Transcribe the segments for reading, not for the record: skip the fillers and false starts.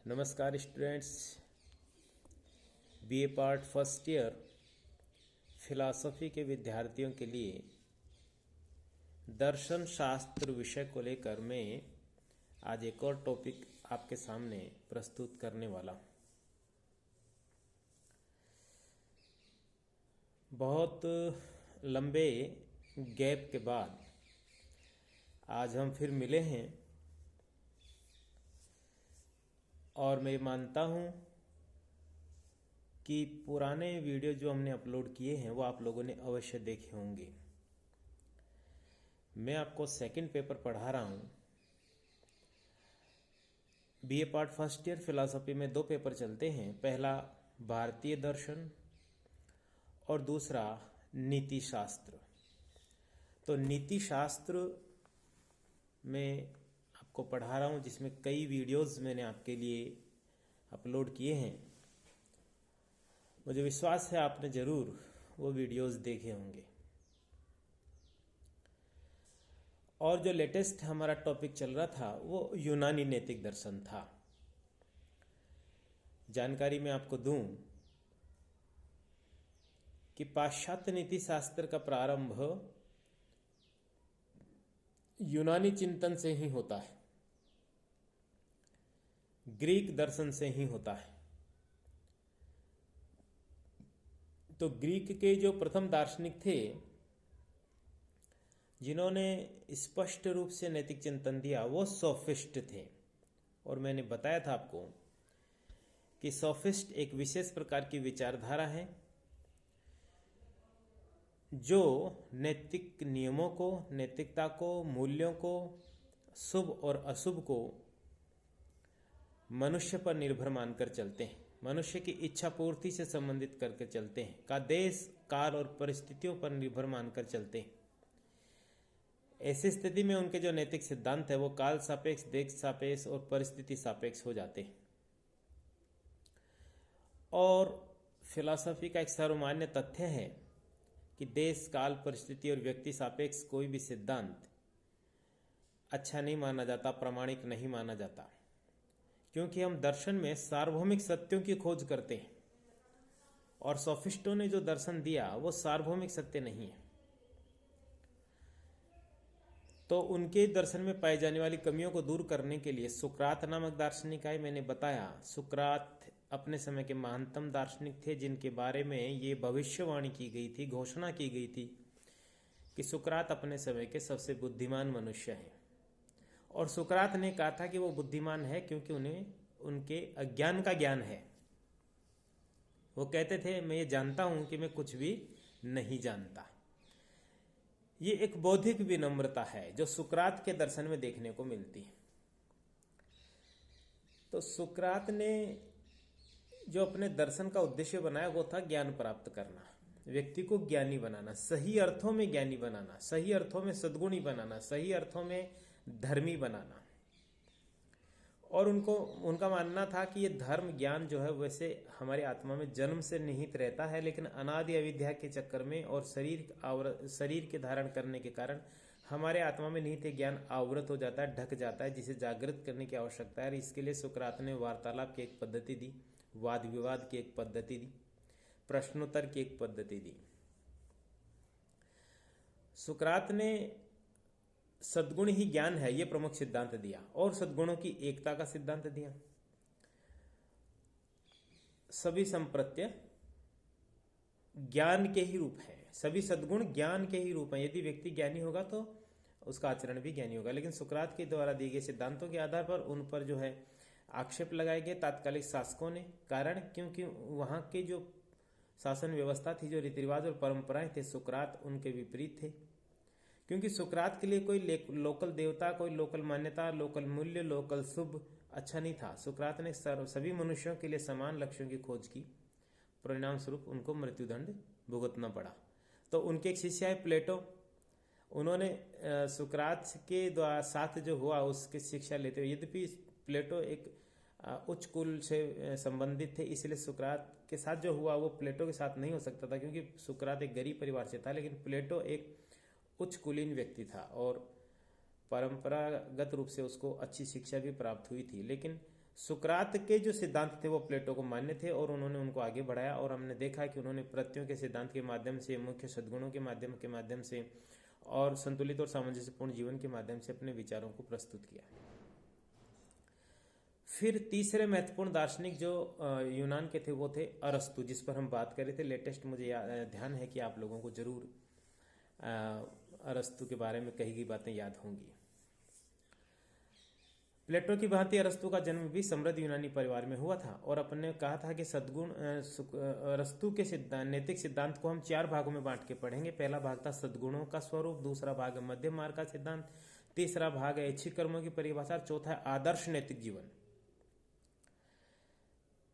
नमस्कार students, BA part first year philosophy के विद्यार्थियों के लिए दर्शन शास्त्र विषय को लेकर मैं आज एक और टॉपिक आपके सामने प्रस्तुत करने वाला हूँ। बहुत लंबे गैप के बाद आज हम फिर मिले हैं और मैं मानता हूँ कि पुराने वीडियो जो हमने अपलोड किए हैं वो आप लोगों ने अवश्य देखे होंगे। मैं आपको सेकंड पेपर पढ़ा रहा हूँ। BA part first year philosophy में दो पेपर चलते हैं, पहला भारतीय दर्शन और दूसरा नीति शास्त्र। तो नीति शास्त्र में आपको पढ़ा रहा हूँ, जिसमें कई वीडियोस मैंने आपके लिए अपलोड किए हैं। मुझे विश्वास है आपने ज़रूर वो वीडियोस देखे होंगे। और जो लेटेस्ट हमारा टॉपिक चल रहा था वो यूनानी नैतिक दर्शन था। जानकारी मैं आपको दूं कि पाश्चात्य नीति शास्त्र का प्रारंभ यूनानी चिंतन से ही होता है, ग्रीक दर्शन से ही होता है। तो ग्रीक के जो प्रथम दार्शनिक थे जिन्होंने स्पष्ट रूप से नैतिक चिंतन दिया वो सोफिस्ट थे। और मैंने बताया था आपको कि सोफिस्ट एक विशेष प्रकार की विचारधारा है जो नैतिक नियमों को, नैतिकता को, मूल्यों को, शुभ और अशुभ को मनुष्य पर निर्भर मानकर चलते हैं, मनुष्य की इच्छा पूर्ति से संबंधित करके चलते हैं, का देश, काल और परिस्थितियों पर निर्भर मानकर चलते हैं। ऐसी स्थिति में उनके जो नैतिक सिद्धांत है वो काल सापेक्ष, देश सापेक्ष और परिस्थिति सापेक्ष हो जाते हैं। और फिलॉसफी का एक सर्वमान्य तथ्य है कि देश, काल, परिस्थिति और व्यक्ति सापेक्ष कोई भी सिद्धांत अच्छा नहीं माना जाता, प्रामाणिक नहीं माना जाता, क्योंकि हम दर्शन में सार्वभौमिक सत्यों की खोज करते हैं और सोफिस्टों ने जो दर्शन दिया वो सार्वभौमिक सत्य नहीं है। तो उनके दर्शन में पाई जाने वाली कमियों को दूर करने के लिए सुकरात नामक दार्शनिक आए। मैंने बताया सुकरात अपने समय के महानतम दार्शनिक थे जिनके बारे में ये भविष्यवाणी की गई थी, घोषणा की गई थी कि सुकरात अपने समय के सबसे बुद्धिमान मनुष्य हैं। और सुकरात ने कहा था कि वो बुद्धिमान है क्योंकि उन्हें उनके अज्ञान का ज्ञान है। वो कहते थे मैं ये जानता हूं कि मैं कुछ भी नहीं जानता। ये एक बौद्धिक विनम्रता है जो सुकरात के दर्शन में देखने को मिलती है। तो सुकरात ने जो अपने दर्शन का उद्देश्य बनाया वो था ज्ञान प्राप्त करना, व्यक्ति को ज्ञानी बनाना, सही अर्थों में ज्ञानी बनाना, सही अर्थों में सद्गुणी बनाना, सही अर्थों में धर्मी बनाना। और उनका मानना था कि ये धर्म ज्ञान जो है वैसे हमारी आत्मा में जन्म से निहित रहता है, लेकिन अनादि अविद्या के चक्कर में और शरीर के धारण करने के कारण हमारे आत्मा में निहित ज्ञान आवृत हो जाता है, ढक जाता है, जिसे जागृत करने की आवश्यकता है। इसके लिए सुकरात ने वार्तालाप की एक पद्धति दी, वाद विवाद की एक पद्धति दी, प्रश्नोत्तर की एक पद्धति दी। सुकरात ने सद्गुण ही ज्ञान है ये प्रमुख सिद्धांत दिया और सद्गुणों की एकता का सिद्धांत दिया। सभी संप्रत्य ज्ञान के ही रूप है, सभी सद्गुण ज्ञान के ही रूप हैं। यदि व्यक्ति ज्ञानी होगा तो उसका आचरण भी ज्ञानी होगा। लेकिन सुकरात के द्वारा दिए गए सिद्धांतों के आधार पर उन पर जो है आक्षेप लगाए गए तात्कालिक शासकों ने। कारण क्योंकि वहां की जो शासन व्यवस्था थी, जो रीति रिवाज और परंपराएं थे, सुकरात उनके विपरीत थे। क्योंकि सुकरात के लिए कोई लोकल देवता, कोई लोकल मान्यता, लोकल मूल्य, लोकल शुभ अच्छा नहीं था। सुकरात ने सभी मनुष्यों के लिए समान लक्ष्यों की खोज की, परिणाम स्वरूप उनको मृत्युदंड भुगतना पड़ा। तो उनके एक शिष्य है प्लेटो, उन्होंने सुकरात के द्वारा साथ जो हुआ उसकी शिक्षा लेते हुए, यद्यपि प्लेटो एक उच्च कुल से संबंधित थे, इसलिए सुकरात के साथ जो हुआ वो प्लेटो के साथ नहीं हो सकता था, क्योंकि सुकरात एक गरीब परिवार से था, लेकिन प्लेटो एक उच्च कुलीन व्यक्ति था और परंपरागत रूप से उसको अच्छी शिक्षा भी प्राप्त हुई थी। लेकिन सुकरात के जो सिद्धांत थे वो प्लेटो को मान्य थे और उन्होंने उनको आगे बढ़ाया, और हमने देखा कि उन्होंने प्रत्ययों के सिद्धांत के माध्यम से, मुख्य सद्गुणों के माध्यम से और संतुलित और सामंजस्यपूर्ण जीवन के माध्यम से अपने विचारों को प्रस्तुत किया। फिर तीसरे महत्वपूर्ण दार्शनिक जो यूनान के थे वो थे अरस्तु, जिस पर हम बात कर रहे थे लेटेस्ट। मुझे ध्यान है कि आप लोगों को जरूर अरस्तु के बारे में कही गई बातें याद होंगी। प्लेटो की भांति अरस्तु का जन्म भी समृद्ध यूनानी परिवार में हुआ था और अपने कहा था कि सद्गुण अरस्तु के नैतिक सिद्धांत को हम 4 भागों में बांट के पढ़ेंगे। पहला भाग था सद्गुणों का स्वरूप, दूसरा भाग है मध्यम मार्ग का सिद्धांत, तीसरा भाग है ऐच्छिक कर्मों की परिभाषा, चौथा है आदर्श नैतिक जीवन।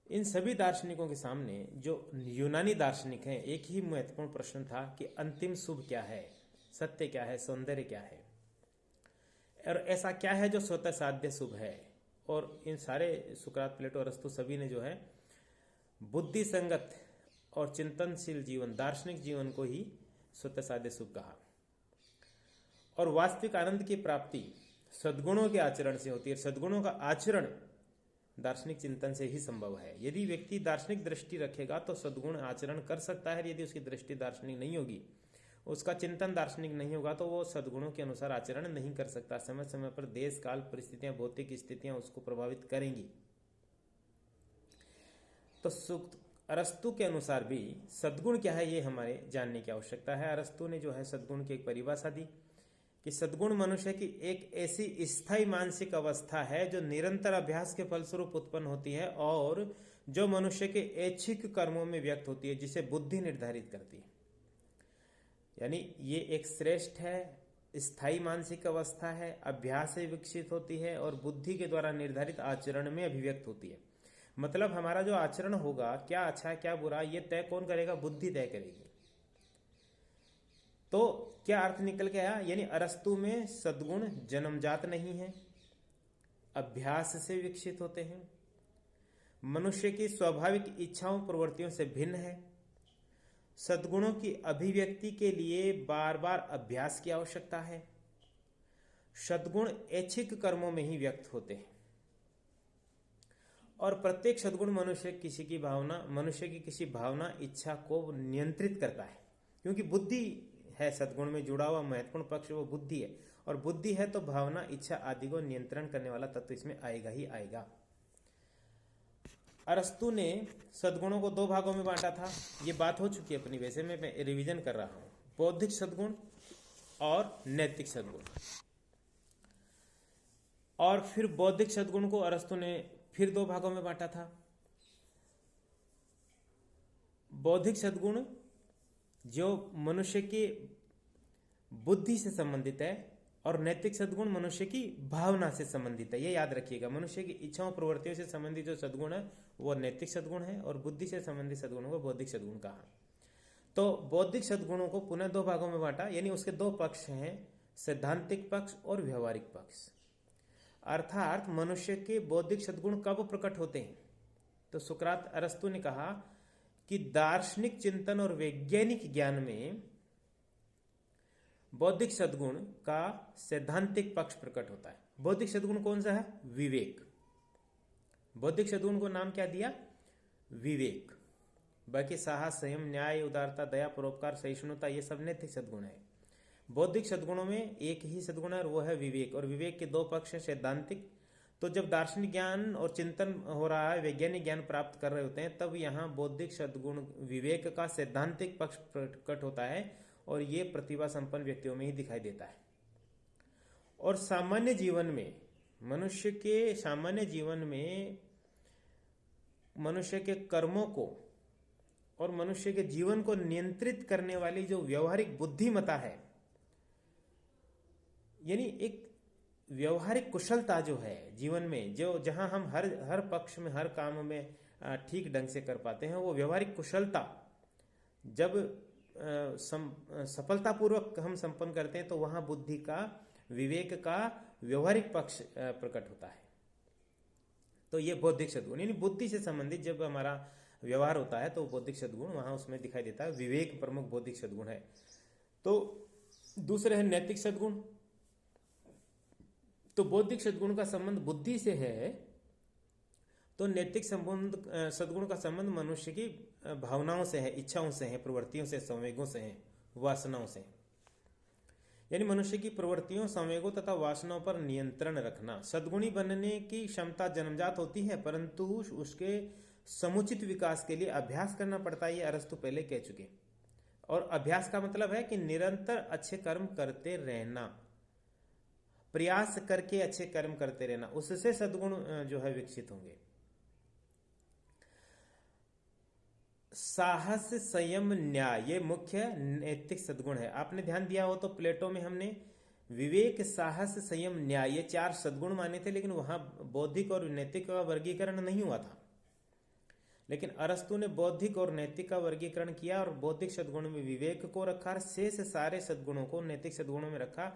इन सभी दार्शनिकों के सामने जो यूनानी दार्शनिक हैं, एक ही महत्वपूर्ण प्रश्न था कि अंतिम शुभ क्या है, सत्य क्या है, सौंदर्य क्या है, और ऐसा क्या है जो स्वतः साध्य शुभ है। और इन सारे सुकरात, प्लेटो, अरस्तु सभी ने जो है बुद्धि संगत और चिंतनशील जीवन, दार्शनिक जीवन को ही स्वतः साध्य शुभ कहा। और वास्तविक आनंद की प्राप्ति सद्गुणों के आचरण से होती है। सद्गुणों का आचरण दार्शनिक चिंतन से ही संभव है। यदि व्यक्ति दार्शनिक दृष्टि रखेगा तो सद्गुण आचरण कर सकता है। यदि उसकी दृष्टि दार्शनिक नहीं होगी, उसका चिंतन दार्शनिक नहीं होगा, तो वो सद्गुणों के अनुसार आचरण नहीं कर सकता। समय समय पर देश काल परिस्थितियां, भौतिक स्थितियां उसको प्रभावित करेंगी। तो अरस्तु के अनुसार भी सद्गुण क्या है ये हमारे जानने की आवश्यकता है। अरस्तु ने जो है सद्गुण की एक परिभाषा दी कि सद्गुण मनुष्य की एक ऐसी स्थायी मानसिक अवस्था है जो निरंतर अभ्यास के फलस्वरूप उत्पन्न होती है और जो मनुष्य के ऐच्छिक कर्मों में व्यक्त होती है, जिसे बुद्धि निर्धारित करती है। यानी ये एक श्रेष्ठ है, स्थायी मानसिक अवस्था है, अभ्यास से विकसित होती है और बुद्धि के द्वारा निर्धारित आचरण में अभिव्यक्त होती है। मतलब हमारा जो आचरण होगा, क्या अच्छा है क्या बुरा, ये तय कौन करेगा? बुद्धि तय करेगी। तो क्या अर्थ निकल के आया? यानी अरस्तु में सद्गुण जन्मजात नहीं है, अभ्यास से विकसित होते हैं, मनुष्य की स्वाभाविक इच्छाओं प्रवृत्तियों से भिन्न है, सद्गुणों की अभिव्यक्ति के लिए बार बार अभ्यास की आवश्यकता है, सद्गुण ऐच्छिक कर्मों में ही व्यक्त होते हैं और प्रत्येक सद्गुण मनुष्य की किसी भावना, इच्छा को नियंत्रित करता है। क्योंकि बुद्धि है सद्गुण में जुड़ा हुआ महत्वपूर्ण पक्ष, वो बुद्धि है, और बुद्धि है तो भावना, इच्छा आदि को नियंत्रण करने वाला तत्व इसमें आएगा ही आएगा। अरस्तु ने सद्गुणों को 2 भागों में बांटा था। ये बात हो चुकी है अपनी, वैसे मैं रिवीजन कर रहा हूं। बौद्धिक सद्गुण और नैतिक सद्गुण। और फिर बौद्धिक सद्गुण को अरस्तु ने फिर 2 भागों में बांटा था। बौद्धिक सद्गुण जो मनुष्य की बुद्धि से संबंधित है और नैतिक सद्गुण मनुष्य की भावना से संबंधित है। ये याद रखिएगा, मनुष्य की इच्छाओं प्रवृत्तियों से संबंधित जो सद्गुण है वो नैतिक सद्गुण है और बुद्धि से संबंधित सद्गुणों को बौद्धिक सद्गुण कहा। तो बौद्धिक सद्गुणों को पुनः 2 भागों में बांटा, यानी उसके 2 पक्ष हैं, सैद्धांतिक पक्ष और व्यवहारिक पक्ष। अर्थात मनुष्य के बौद्धिक सद्गुण कब प्रकट होते हैं? तो सुकरात, अरस्तु ने कहा कि दार्शनिक चिंतन और वैज्ञानिक ज्ञान में बौद्धिक सद्गुण का सैद्धांतिक पक्ष प्रकट होता है। बौद्धिक सद्गुण कौन सा है? विवेक। बौद्धिक सद्गुण को नाम क्या दिया? विवेक। बाकी साहस, संयम, न्याय, उदारता, दया, परोपकार, सहिष्णुता, ये सब नैतिक सद्गुण है। बौद्धिक सद्गुणों में एक ही सद्गुण है और वो है विवेक। और विवेक के 2 पक्ष है, सैद्धांतिक। तो जब दार्शनिक ज्ञान और चिंतन हो रहा है, वैज्ञानिक ज्ञान प्राप्त कर रहे होते हैं, तब यहाँ बौद्धिक सद्गुण विवेक का सैद्धांतिक पक्ष प्रकट होता है और ये प्रतिभा संपन्न व्यक्तियों में ही दिखाई देता है। और सामान्य जीवन में, मनुष्य के सामान्य जीवन में मनुष्य के कर्मों को और मनुष्य के जीवन को नियंत्रित करने वाली जो व्यवहारिक बुद्धिमत्ता है, यानी एक व्यवहारिक कुशलता जो है जीवन में, जो जहां हम हर पक्ष में, हर काम में ठीक ढंग से कर पाते हैं, वो व्यवहारिक कुशलता जब सफलतापूर्वक हम संपन्न करते हैं तो वहां बुद्धि का, विवेक का व्यवहारिक पक्ष प्रकट होता है। तो ये बौद्धिक सद्गुण, यानी बुद्धि से संबंधित जब हमारा व्यवहार होता है तो बौद्धिक सद्गुण वहां उसमें दिखाई देता है। विवेक प्रमुख बौद्धिक सद्गुण है। तो दूसरे है नैतिक सद्गुण। तो बौद्धिक सद्गुण का संबंध बुद्धि से है तो नैतिक संबंध सद्गुण का संबंध मनुष्य की भावनाओं से है, इच्छाओं से है, प्रवृत्तियों से, संवेगों से है, वासनाओं से। यानी मनुष्य की प्रवृत्तियों, संवेगों तथा वासनाओं पर नियंत्रण रखना। सद्गुणी बनने की क्षमता जन्मजात होती है, परंतु उसके समुचित विकास के लिए अभ्यास करना पड़ता है, ये अरस्तु पहले कह चुके। और अभ्यास का मतलब है कि निरंतर अच्छे कर्म करते रहना, प्रयास करके अच्छे कर्म करते रहना, उससे सद्गुण जो है विकसित होंगे। साहस, संयम, न्याय, ये मुख्य नैतिक सद्गुण है। आपने ध्यान दिया हो तो प्लेटो में हमने विवेक, साहस, संयम, न्याय, ये 4 सद्गुण माने थे, लेकिन वहां बौद्धिक और नैतिक का वर्गीकरण नहीं हुआ था। लेकिन अरस्तु ने बौद्धिक और नैतिक का वर्गीकरण किया और बौद्धिक सद्गुण में विवेक को रखा और शेष सारे सद्गुणों को नैतिक सद्गुणों में रखा।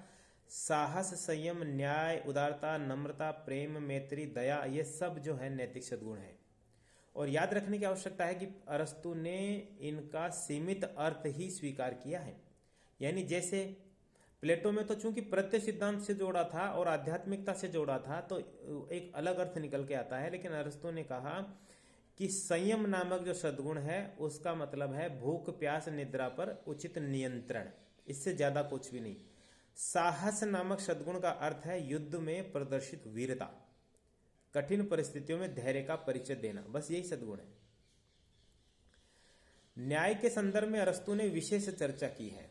साहस, संयम, न्याय, उदारता, नम्रता, प्रेम, मैत्री, दया, ये सब जो है नैतिक सद्गुण है। और याद रखने की आवश्यकता है कि अरस्तु ने इनका सीमित अर्थ ही स्वीकार किया है। यानी जैसे प्लेटो में तो चूंकि प्रत्यय सिद्धांत से जोड़ा था और आध्यात्मिकता से जोड़ा था तो एक अलग अर्थ निकल के आता है, लेकिन अरस्तु ने कहा कि संयम नामक जो सद्गुण है उसका मतलब है भूख, प्यास, निद्रा पर उचित नियंत्रण, इससे ज्यादा कुछ भी नहीं। साहस नामक सद्गुण का अर्थ है युद्ध में प्रदर्शित वीरता, कठिन परिस्थितियों में धैर्य का परिचय देना, बस यही सद्गुण है। न्याय के संदर्भ में अरस्तु ने विशेष चर्चा की है।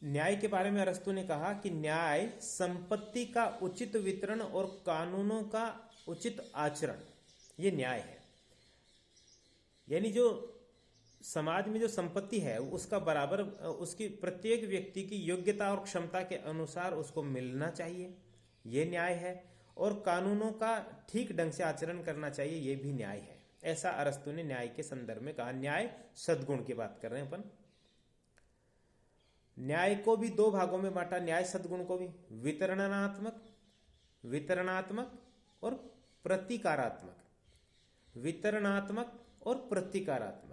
न्याय के बारे में अरस्तु ने कहा कि न्याय संपत्ति का उचित वितरण और कानूनों का उचित आचरण, ये न्याय है। यानी जो समाज में जो संपत्ति है उसका बराबर उसकी प्रत्येक व्यक्ति की योग्यता और क्षमता के अनुसार उसको मिलना चाहिए, ये न्याय है। और कानूनों का ठीक ढंग से आचरण करना चाहिए, ये भी न्याय है। ऐसा अरस्तु ने न्याय के संदर्भ में कहा। न्याय सद्गुण की बात कर रहे हैं अपन। न्याय को भी 2 भागों में बांटा, न्याय सद्गुण को भी, वितरणात्मक और प्रतिकारात्मक। वितरणात्मक और प्रतिकारात्मक।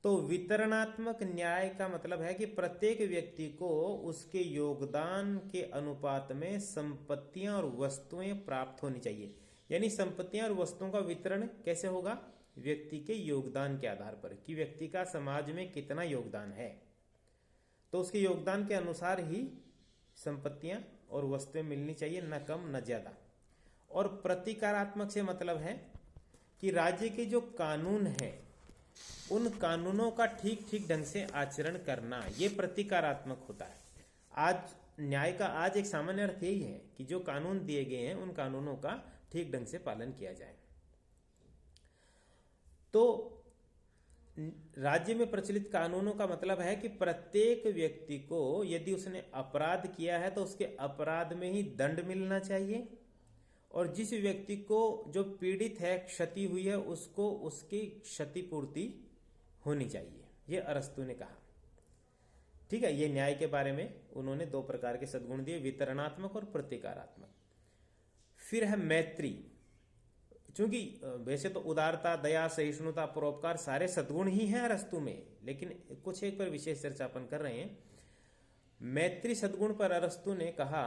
तो वितरणात्मक न्याय का मतलब है कि प्रत्येक व्यक्ति को उसके योगदान के अनुपात में संपत्तियां और वस्तुएं प्राप्त होनी चाहिए। यानी संपत्तियां और वस्तुओं का वितरण कैसे होगा? व्यक्ति के योगदान के आधार पर, कि व्यक्ति का समाज में कितना योगदान है, तो उसके योगदान के अनुसार ही संपत्तियां और वस्तुएं मिलनी चाहिए, न कम न ज्यादा। और प्रतिकारात्मक से मतलब है कि राज्य के जो कानून है उन कानूनों का ठीक ठीक ढंग से आचरण करना, ये प्रतिकारात्मक होता है। आज न्याय का आज एक सामान्य अर्थ यही है कि जो कानून दिए गए हैं उन कानूनों का ठीक ढंग से पालन किया जाए। तो राज्य में प्रचलित कानूनों का मतलब है कि प्रत्येक व्यक्ति को यदि उसने अपराध किया है तो उसके अपराध में ही दंड मिलना चाहिए, और जिस व्यक्ति को जो पीड़ित है, क्षति हुई है, उसको उसकी क्षतिपूर्ति होनी चाहिए, ये अरस्तु ने कहा। ठीक है, ये न्याय के बारे में उन्होंने 2 प्रकार के सद्गुण दिए, वितरणात्मक और प्रतिकारात्मक। फिर है मैत्री। चूंकि वैसे तो उदारता, दया, सहिष्णुता, परोपकार सारे सद्गुण ही हैं अरस्तु में, लेकिन कुछ एक पर विशेष चर्चा अपन कर रहे हैं। मैत्री सद्गुण पर अरस्तु ने कहा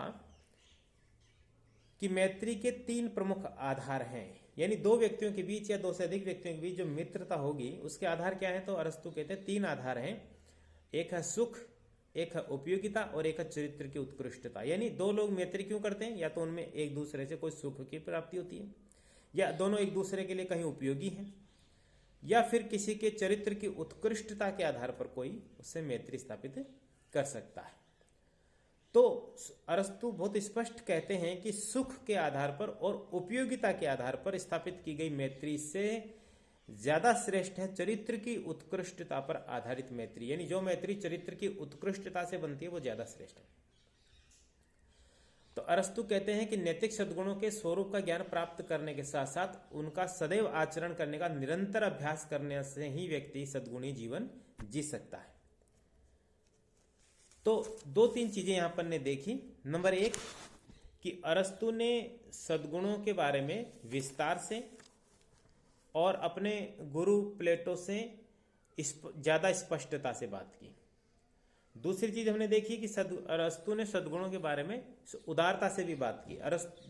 कि मैत्री के 3 प्रमुख आधार हैं। यानी 2 व्यक्तियों के बीच या 2 से अधिक व्यक्तियों के बीच जो मित्रता होगी उसके आधार क्या है? तो अरस्तु कहते हैं 3 आधार हैं। एक है सुख, एक है उपयोगिता और एक है चरित्र की उत्कृष्टता। यानी 2 लोग मैत्री क्यों करते हैं? या तो उनमें एक दूसरे से कोई सुख की प्राप्ति होती है, या दोनों एक दूसरे के लिए कहीं उपयोगी हैं, या फिर किसी के चरित्र की उत्कृष्टता के आधार पर कोई उससे मैत्री स्थापित कर सकता है। तो अरस्तु बहुत स्पष्ट कहते हैं कि सुख के आधार पर और उपयोगिता के आधार पर स्थापित की गई मैत्री से ज्यादा श्रेष्ठ है चरित्र की उत्कृष्टता पर आधारित मैत्री। यानी जो मैत्री चरित्र की उत्कृष्टता से बनती है वो ज्यादा श्रेष्ठ है। तो अरस्तु कहते हैं कि नैतिक सद्गुणों के स्वरूप का ज्ञान प्राप्त करने के साथ साथ उनका सदैव आचरण करने का निरंतर अभ्यास करने से ही व्यक्ति सद्गुणी जीवन जी सकता है। तो 2-3 चीजें यहां पर ने देखी। नंबर 1 कि अरस्तु ने सद्गुणों के बारे में विस्तार से और अपने गुरु प्लेटो से ज्यादा स्पष्टता से बात की। दूसरी चीज हमने देखी कि अरस्तु ने सद्गुणों के बारे में उदारता से भी बात की।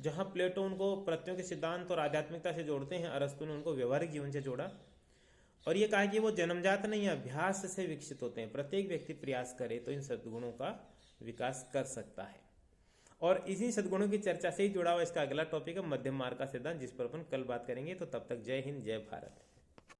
जहां प्लेटो उनको प्रत्ययों के सिद्धांत और आध्यात्मिकता से जोड़ते हैं, अरस्तु ने उनको व्यवहारिक जीवन से जोड़ा और ये कहा कि वो जन्मजात नहीं, अभ्यास से विकसित होते हैं। प्रत्येक व्यक्ति प्रयास करे तो इन सद्गुणों का विकास कर सकता है। और इन्हीं सद्गुणों की चर्चा से ही जुड़ा हुआ इसका अगला टॉपिक है मध्यम मार्ग का सिद्धांत, जिस पर अपन कल बात करेंगे। तो तब तक जय हिंद, जय भारत।